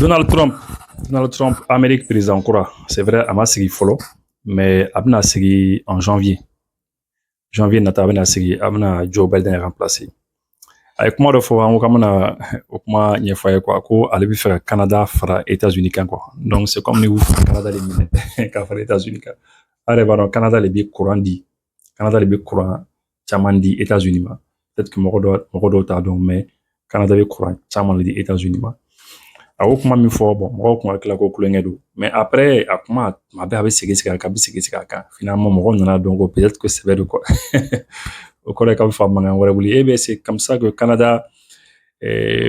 Donald Trump, Donald Trump, Amérique président kura. C'est vrai, a ma sigi fɔlɔ, mais a bɛna sigi en janvier. Janvier nata a bɛna sigi, a bɛna Joe Biden remplacer. A ye kuma dɔ fɔ, an ko k'an bɛna o kuma ɲɛfɔ a ye quoi, ko ale bɛ fɛ ka Canada fara États-Unis kan quoi. Donc c'est comme ni y'u fara Canada de minɛ ka fara États-Unis kan. A yɛrɛ b'a dɔn Canada de bɛ courant di, Canada de bɛ courant caman di États-Unis ma. Peut-être que mɔgɔ dɔw t'a dɔn, mais Canada bɛ courant caman di États-Unis ma. A ko kuma min fɔ, bon, mɔgɔw kun hakili la ko kulonkɛ don, mais après a kuma tuma bɛɛ a bɛ segin a kan, finalement mɔgɔw nana dɔn ko peut-être que c'est vrai de quoi. O kɔrɔ ye k'a bɛ fa mankan wɛrɛ wuli. Ben c'est comme ça que Canada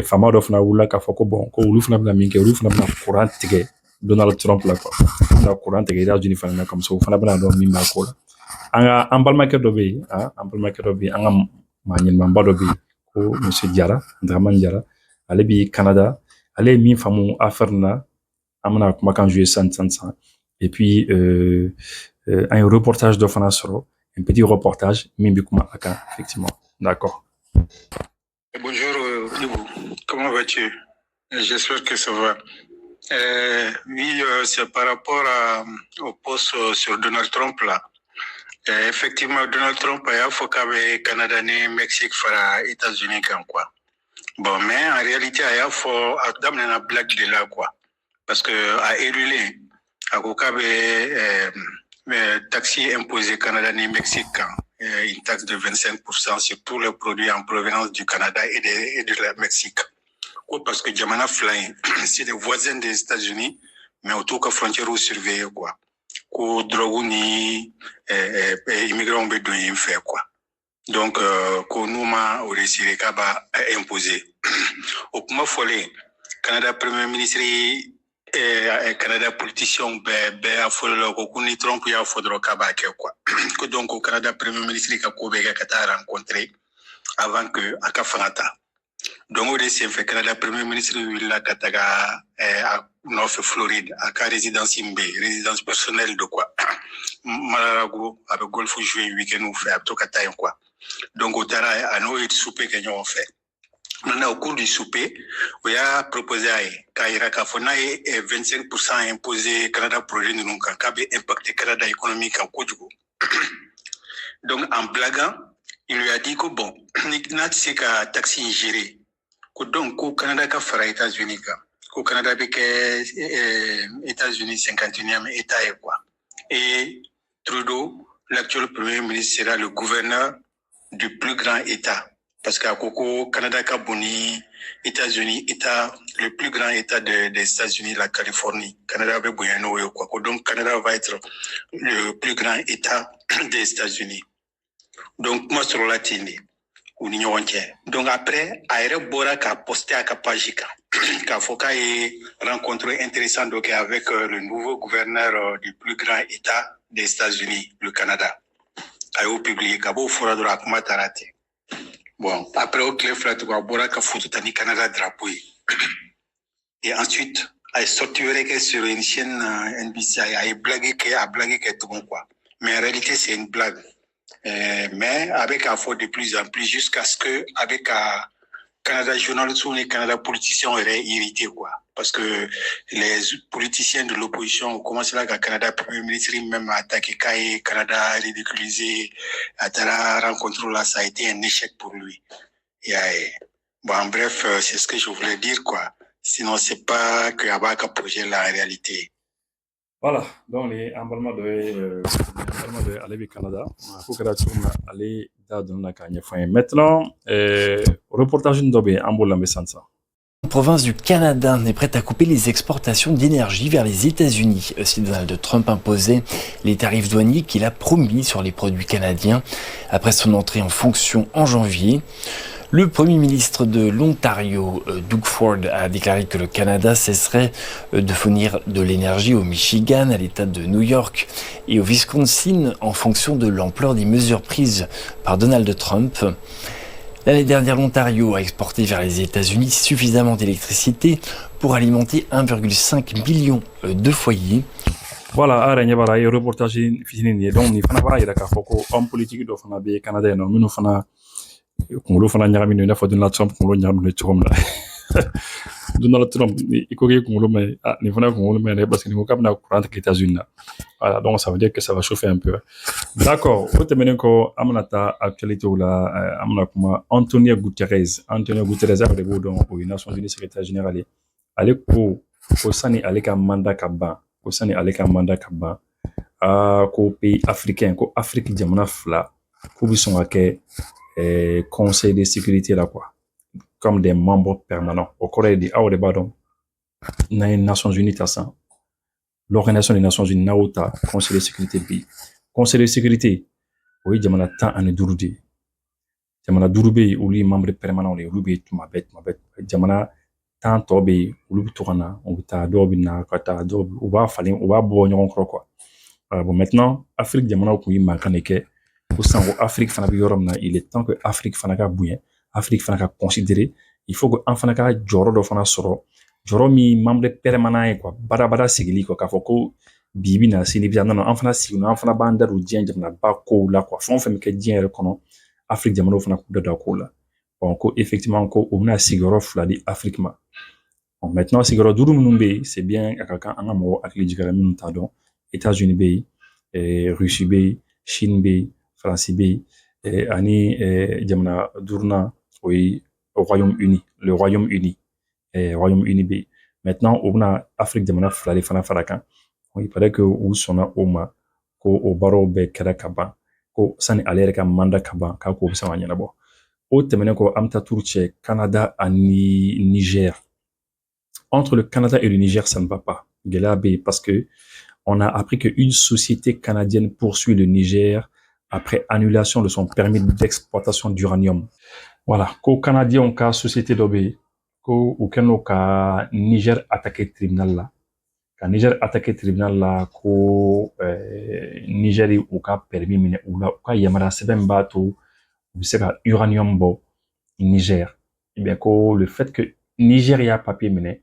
faama dɔ fana wulila k'a fɔ ko bon, ko olu fana bɛna min kɛ, olu fana bɛna courant tigɛ Donald Trump la quoi. Bɛna courant tigɛ États-Unis fana na comme ça o fana bɛna dɔn min b'a ko la. An balimakɛ dɔ bɛ yen, an ka maa ɲɛnɛmanba dɔ bɛ yen ko Monsieur Diarra, Dramane Diarra, ale bi Canada. Ale ye min faamu affaire na, an bɛna kumakan jouer sisan. Et puis un reportage dɔ fana sɔrɔ, un petit reportage min bɛ kuma a kan effectivement. D'accord. Bonjour Ibou, comment vas-tu? J'espère que ça va. Oui, c'est par rapport au poste sur Donald Trump là. Effectivement, Donald Trump a fait qu'avec Canada et Mexique fera États-Unis quand quoi. Bon, mais en réalité, il y a fort d'amener une blague de là quoi. Parce que à Érulé, à Kokabe, taxi imposé Canada et Mexique, une taxe de 25% sur tous les produits en provenance du Canada et de la Mexique. Parce que Jamana Flying, c'est des voisins des États-Unis, mais autour de la frontière où surveiller quoi. Ko drogue ni immigrants bédouins fait quoi. Donc ko nous ma au récit kaba imposé. Au kuma folé Canada premier ministre Canada politicien be a folé ko ni Trump ya fodro kaba ke quoi. Que donc au Canada premier ministre ka ko be ka ta rencontrer avant que aka fanata. Donc au récit fait Canada premier ministre Willa Kataga à North Floride à ka résidence imbe résidence personnelle de quoi. Malarago avec golf jouer week-end ou fait to kata quoi. Donc, au Tara, à nous, il souper que nous avons fait. Maintenant, au cours du souper, on a proposé à Kaira Kafona 25% imposé Canada projet de nous, quand impacté Canada économique en Kodjou. Donc, en blaguant, il lui a dit que bon, n'a c'est qu'à taxi géré. Que donc, au Canada, qu'a fera États-Unis, qu'au Canada, avec États-Unis 51e État et quoi. Et Trudeau, l'actuel premier ministre, sera le gouverneur du plus grand État. Parce qu'à Coco, Canada, Kaboni, États-Unis, État, le plus grand État des États-Unis, la Californie. Canada va bouillonner quoi. Donc, Canada va être le plus grand État des États-Unis. Donc, moi, sur la télé, ou l'Union entière. Donc, après, Aéré Bora a posté à Kapajika. Qu'a rencontré intéressant donc, avec le nouveau gouverneur du plus grand État des États-Unis, le Canada. Ayo publié Gabo Fora de la Kumatarate. Bon, après au clé flat ou Bora ka photo tani Canada drapeau. Et ensuite, a sorti sur une chaîne NBC, a blagué que tout bon quoi. Mais en réalité, c'est une blague. Mais avec un faux de plus en plus jusqu'à ce que avec un Canada journaliste ou les Canada politiciens auraient irrité quoi. Parce que les politiciens de l'opposition ont commencé là qu'à Canada, premier ministre même a attaqué Kaye, Canada a ridiculisé, a rencontré là, ça a été un échec pour lui. Bon, en bref, c'est ce que je voulais dire quoi. Sinon, c'est pas que Abaka projet la réalité. Voilà, donc les emballements de Alebi Canada, aller dans la cagne. Maintenant, reportage d'Obé, Amboula Messansa. La province du Canada est prête à couper les exportations d'énergie vers les États-Unis. Si Donald Trump imposait les tarifs douaniers qu'il a promis sur les produits canadiens après son entrée en fonction en janvier. Le Premier ministre de l'Ontario, Doug Ford, a déclaré que le Canada cesserait de fournir de l'énergie au Michigan, à l'État de New York et au Wisconsin en fonction de l'ampleur des mesures prises par Donald Trump. L'année dernière, l'Ontario a exporté vers les États-Unis suffisamment d'électricité pour alimenter 1,5 million de foyers. Voilà, aranya le reportage fini donc ni fana bara ira ka foko homme politique do fana be Canada no minu fana ko lo fana nyami no na fodun la Trump ko lo nyami no chom la Donald Trump, il corrige ni fana kunkolo mais parce que ni ko k'a bɛna courant tigɛ États-Unis na. Voilà, donc ça veut dire que ça va chauffer un peu. D'accord, o tɛmɛnen kɔ an bɛna taa actualité la, an bɛna kuma Antonio Guterres. Antonio Guterres a de b'o dɔn, o ye Nations Unies secrétaire général ye. Ale ko sani ale ka mandat ka ban, ko pays africain, ko Afrique jamana fila, k'u bɛ sɔn ka kɛ conseil de sécurité la quoi, comme des membres permanents. Au Corée di aw de b'a dɔn n'an ye Nations Unies ta san, l'Organisation des Nations Unies n'a y'o ta conseil de sécurité bi. Conseil de sécurité o ye jamana 15 de ye. Jamana 5 bɛ yen olu ye membre permanent de ye, olu bɛ tuma bɛɛ. Jamana 10 tɔ bɛ yen olu bɛ to ka na, u bɛ taa, dɔw bɛ na ka taa, dɔw u b'a falen, u b'a bɔ ɲɔgɔn kɔrɔ quoi. Bon, maintenant Afrique jamanaw kun ye mankan de kɛ ko san ko Afrique fana bɛ yɔrɔ min na, il est temps que Afrique fana ka bonya, Afrique fana ka considérer, il faut que an fana ka jɔyɔrɔ dɔ fana sɔrɔ, jɔyɔrɔ min membre permanent ye quoi, badabada sigili quoi, k'a fɔ ko bi bɛ na sini bɛ na, an fana sigi, an fana b'an da don diɲɛ jamanaba kow la quoi, fɛn o fɛn bɛ kɛ diɲɛ yɛrɛ kɔnɔ, Afrique jamanaw fana k'u da don a kow la. Bon, ko effectivement ko o bɛna sigiyɔrɔ 2 di Afrique ma. Bon, maintenant sigiyɔrɔ 5 minnu bɛ yen, c'est bien a ka kan an ka mɔgɔ hakili jigara minnu t'a dɔn, États-Unis bɛ yen, Russie bɛ yen, Chine bɛ yen, France bɛ yen, ani jamana 5nan o ye Royaume-Uni, le Royaume-Uni bɛ yen. Maintenant o bɛna Afrique jamana 2 de fana fara kan. Il paraît que u sɔnna o ma, ko o baaraw bɛɛ kɛra ka ban, ko sani ale yɛrɛ ka mandat ka ban, k'a ko bɛ se ka ɲɛnabɔ. O tɛmɛnen kɔ an bɛ taa turu cɛ Canada ani Niger. Entre le Canada et le Niger, ça ne va pas. Gɛlɛya bɛ yen parce que on a appris qu'une société canadienne poursuit le Niger après annulation de son permis d'exploitation d'uranium. Voilà, ko Canadiens ka société dɔ bɛ yen, ko u kɛlen don ka Niger attaquer tribunal la. Ka Niger attaquer tribunal la, ko Niger u ka permis minɛ u la, u ka yamaruya sɛbɛn b'a to u bɛ se ka uranium bɔ Niger. Eh bien, ko le fait que Niger y'a papier minɛ,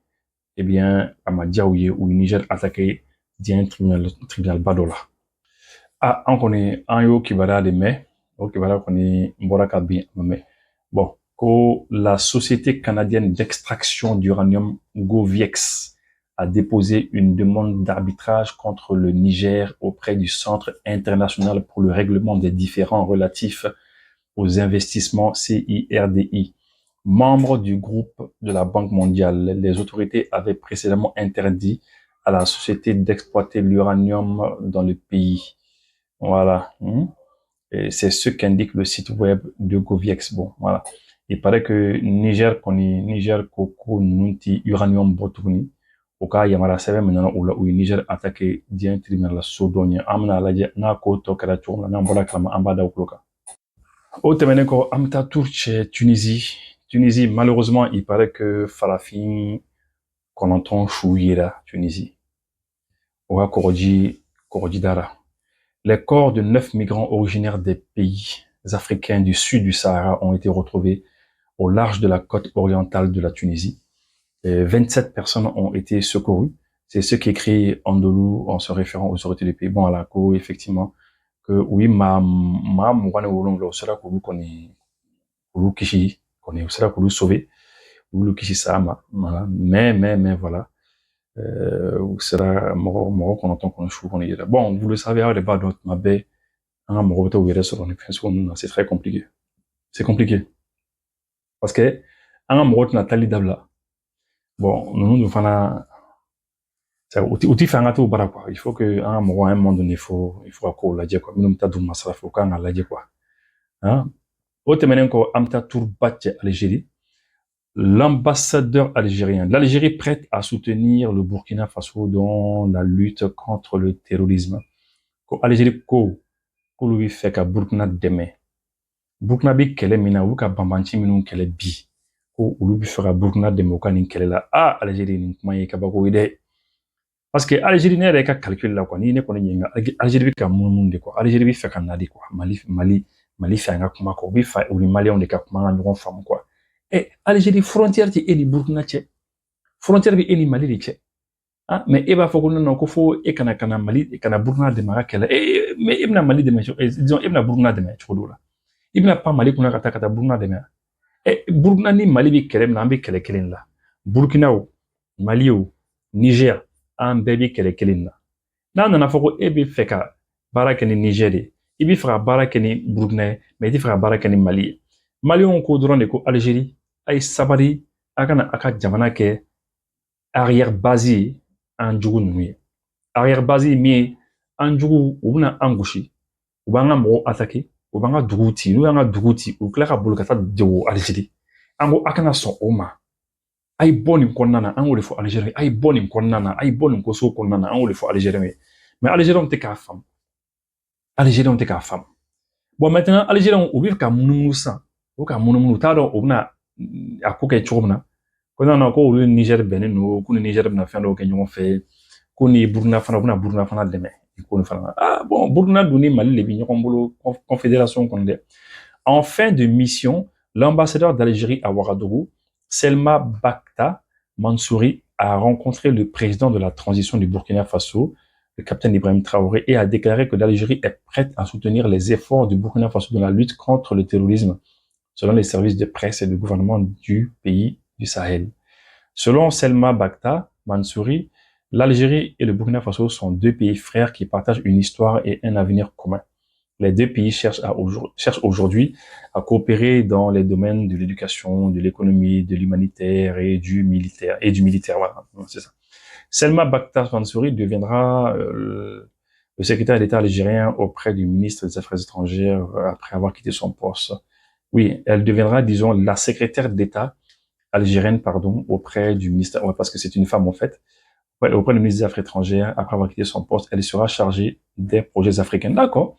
eh bien, a ma diya u ye, u ye Niger attaquer diɲɛ tribunal ba dɔ la. An kɔni an y'o kibaruya de mɛn, o kibaruya kɔni bɔra ka bin a ma mɛn. Bon, ko la société canadienne d'extraction d'uranium Goviex a déposé une demande d'arbitrage contre le Niger auprès du Centre international pour le règlement des différends relatifs aux investissements CIRDI. Membre du groupe de la Banque mondiale, les autorités avaient précédemment interdit à la société d'exploiter l'uranium dans le pays. Voilà. Et c'est ce qu'indique le site web de Goviex. Bon, voilà. Il paraît que Niger koko nunti uranium botuni. Oka yamara sebe menana oula ou Niger attaqué dien tribunal la sodogne. Amna laje na ko to kala chon na mbola klama ambada okloka. Au temeneko amta tourche Tunisie. Tunisie, malheureusement, il paraît que Farafin Konanton Chouyera, Tunisie. Oka Koroji Dara. Les corps de 9 migrants originaires des pays africains du sud du Sahara ont été retrouvés au large de la côte orientale de la Tunisie. 27 personnes ont été secourues. C'est ce qu'écrit Andolou en se référant aux autorités du pays. Bon, à la co, effectivement, que oui, ma mouane wolong lo sera koulou kishi, kone sera koulou sauvé, koulou kishi sama, voilà. Mais voilà. Sera moro qu'on entend qu'on chou qu'on y est. Bon, vous le savez, à bas d'autres ma baie, c'est très compliqué. C'est compliqué. Parce que, un moro natali dabla. Bon, nous fana, outil fait un gâteau bara quoi. Il faut que, un moro à un moment donné, il faut qu'on l'a dit quoi. Nous m'ta douma ça, faut qu'on l'a dit quoi. Hein? Autre manière qu'on amta tour batche Algérie. L'ambassadeur algérien. L'Algérie prête à soutenir le Burkina Faso dans la lutte contre le terrorisme. Algérie ko lui fait ka Burkina demain. Burkina bi kele mina ou ka bambanchi minu kele bi. Ko lui fera Burkina demain ka nin kele la. Algérie ni kuma ye kabako ide. Parce que Algérie ne ka calcul la quoi. Ni ne kone yenga Algérie bi ka mun de quoi. Algérie bi fait ka nadi quoi. Mali fait nga kuma ko bi fa ou les Maliens de ka kuma ngon fam quoi. Algérie frontière ti eni Burkina tche. Frontière bi eni Mali tche. Mais eba foko non ko fo e kana Mali e kana Burkina de mara kala. Mais ibna Mali de me disons ibna Burkina de me chodola. Ibna pas Mali kuna kata Burkina de me. Burkina ni Mali bi kele na bi kele kelen la. Burkina o, Mali o, Niger, an bɛɛ bɛ kɛlɛ kelen na. N'a nana fɔ ko e bɛ fɛ ka baara kɛ ni Niger de, i bɛ fɛ ka baara kɛ ni Burkina ye, mais i tɛ fɛ ka baara kɛ ni Mali ye. Maliyɛnw ko dɔrɔn de ko Algérie, a ye sabari, a kana a ka jamana kɛ arrière base ye an jugu ninnu ye. Arrière base ye min ye, an jugu u bɛna an gosi, u b'an ka mɔgɔw attaquer, u b'an ka duguw ci, n'u y'an ka duguw ci, u tila ka boli ka taa jago Algérie. An ko a kana sɔn o ma. A ye bɔ nin kɔnɔna na, an y'o de fɔ Algériens ye, a ye bɔ nin kɔnɔna na, a ye bɔ nin kosogo kɔnɔna na, an y'o de fɔ Algériens ye. Mais Algériens tɛ k'a faamu. Algériens tɛ k'a faamu. Bon maintenant Algériens u bɛ ka munumunu san, u ka munumunu, u t'a dɔn u bɛna a ko kɛ cogo min na. Ko non ko olu ni Niger bɛnnen don, k'u ni Niger bɛna fɛn dɔw kɛ ɲɔgɔn fɛ, ko ni Burkina fana, u bɛna Burkina fana dɛmɛ. Bon, Burkina dun ni Mali de bɛ ɲɔgɔn bolo confédération kɔnɔ dɛ. En fin de mission, l'ambassadeur d'Algérie à Ouagadougou, Selma Bakta Mansouri, a rencontré le président de la transition du Burkina Faso, le capitaine Ibrahim Traoré, et a déclaré que l'Algérie est prête à soutenir les efforts du Burkina Faso dans la lutte contre le terrorisme, selon les services de presse et de gouvernement du pays du Sahel. Selon Selma Bakta Mansouri, l'Algérie et le Burkina Faso sont deux pays frères qui partagent une histoire et un avenir commun. Les deux pays cherchent aujourd'hui à coopérer dans les domaines de l'éducation, de l'économie, de l'humanitaire et du militaire. Voilà, c'est ça. Selma Bakta Mansouri deviendra le secrétaire d'État algérien auprès du ministre des Affaires étrangères après avoir quitté son poste. Oui, elle deviendra, disons, la secrétaire d'État algérienne, auprès du ministère, parce que c'est une femme en fait, auprès du ministre des Affaires étrangères, après avoir quitté son poste, elle sera chargée des projets africains. D'accord.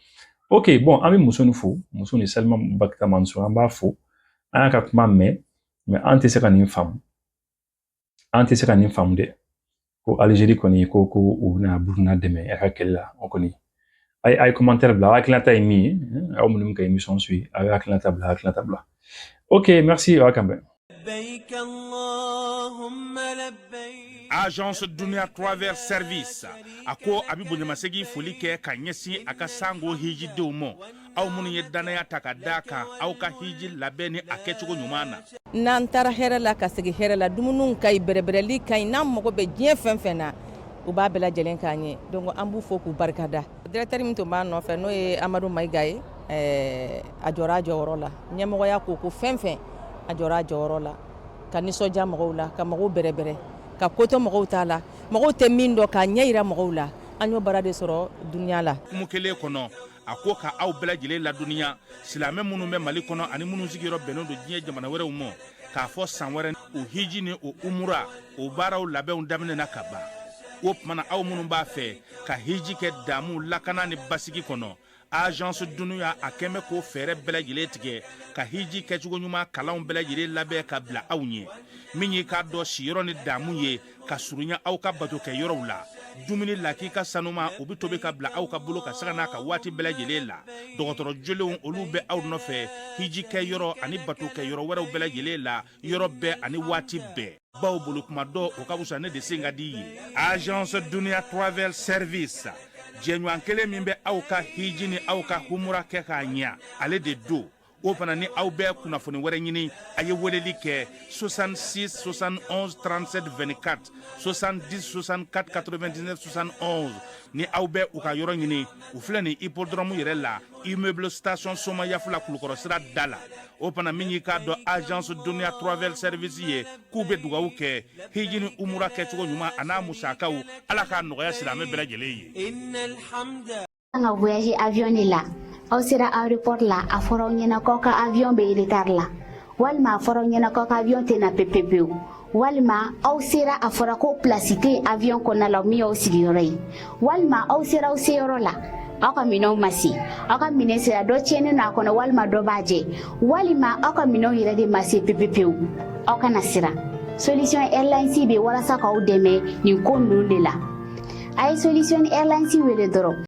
Ok, bon, ami muso fo, muso ni Selma Bakta Mansouri, amba fo, an ka kuma mais an tɛ se ka nin faamu. An tɛ se ka nin faamu dɛ. Ko Algérie kɔni ko u bɛna Burkina dɛmɛ a ka kɛlɛ la, o kɔni. A ye commentaire bila, a hakilinata ye min ye, aw minnu bɛ ka émission suit, a ye hakilinata bila. Ok, merci, aw kan bɛn. Agence Dunia Travel Service ako abibu nyamasegi foli kɛ ka ɲɛsin a ka sango hiji denw ma aw minnu ye danaya ta ka da kan aw ka hiji labɛn ni a kɛcogo ɲuman na. N'an taara hɛrɛ la ka segin hɛrɛ la, dumuniw ka ɲi, bɛrɛbɛrɛli ka ɲi, n'an mago bɛ diɲɛ fɛn fɛn na u b'a bɛɛ lajɛlen k'an ye. Donc an b'u fo k'u barikada. Directeur min tun b'a nɔfɛ n'o ye Amadu Mayiga ye, a jɔra a jɔyɔrɔ la. Ɲɛmɔgɔya ko fɛn fɛn a jɔra a jɔyɔrɔ la, ka nisɔndiya mɔgɔw la, ka mɔgɔw bɛrɛbɛrɛ, ka koto mɔgɔw t'a la, mɔgɔw tɛ min dɔn k'a ɲɛ yira mɔgɔw la. An y'o baara de sɔrɔ duniya la. Kumu kelen kɔnɔ a ko ka aw bɛɛ lajɛlen laduniya silamɛ minnu bɛ Mali kɔnɔ ani minnu sigiyɔrɔ bɛnnen don diɲɛ jamana wɛrɛw ma k'a fɔ san wɛrɛ o hiji ni o umura o baaraw labɛnw daminɛna ka ban. O tumana aw minnu b'a fɛ ka hiji kɛ damu lakana ni basigi kɔnɔ, Agence Dunuya a kɛmɛ ko fɛɛrɛ bɛɛ lajɛlen tigɛ ka hiji kɛcogo ɲuman kalanw bɛɛ lajɛlen labɛn ka bila aw ɲɛ. Min ye k'a dɔn siyɔrɔ ni damu ye ka surunya aw ka bato kɛ yɔrɔw la. Dumuni laki ka sanuma o bɛ tobi ka bila aw ka bolo ka saga n'a ka waati bɛɛ lajɛlen la. Dɔgɔtɔrɔ jolenw olu bɛ aw nɔfɛ hiji kɛ yɔrɔ ani bato kɛ yɔrɔ wɛrɛw bɛɛ lajɛlen la, yɔrɔ bɛɛ ani waati bɛɛ. Baw bolo kuma dɔ o ka wusa ne de sen ka di ye. Agence Dunia Travel Service jɛɲɔgɔn kelen min bɛ aw ka hiji ni aw ka humura kɛ k'a ɲɛ ale de do. O fana ni aw bɛɛ kunnafoni wɛrɛ ɲini a ye weleli kɛ 66 71 37 24 70 64 99 71 ni aw bɛɛ u ka yɔrɔ ɲini u filɛ ni hippodrome yɛrɛ la immeuble station Soma Yafula Kulukɔrɔ sira da la. O fana min y'i k'a dɔn Agence Dunia Travel Service ye k'u bɛ dugawu kɛ hiji ni umura kɛcogo ɲuman a n'a musakaw Ala k'a nɔgɔya silamɛ bɛɛ lajɛlen ye. An ka voyage avion de la. Aw sera aéroport la a fɔra aw ɲɛna k'aw ka avion bɛ retard la, walima a fɔra aw ɲɛna k'aw ka avion tɛna pepepewu, walima aw sera a fɔra ko place tɛ avion kɔnɔna la min y'aw sigiyɔrɔ ye, walima aw sera aw seyɔrɔ la aw ka minɛnw ma se, aw ka minɛn sera dɔ tiɲɛnen n'a kɔnɔ walima dɔ b'a jɛ, walima aw ka minɛnw yɛrɛ de ma se pepepewu, aw kana siran. Solution Airlines bɛ walasa k'aw dɛmɛ nin ko ninnu de la. A ye Solution Airlines wele dɔrɔn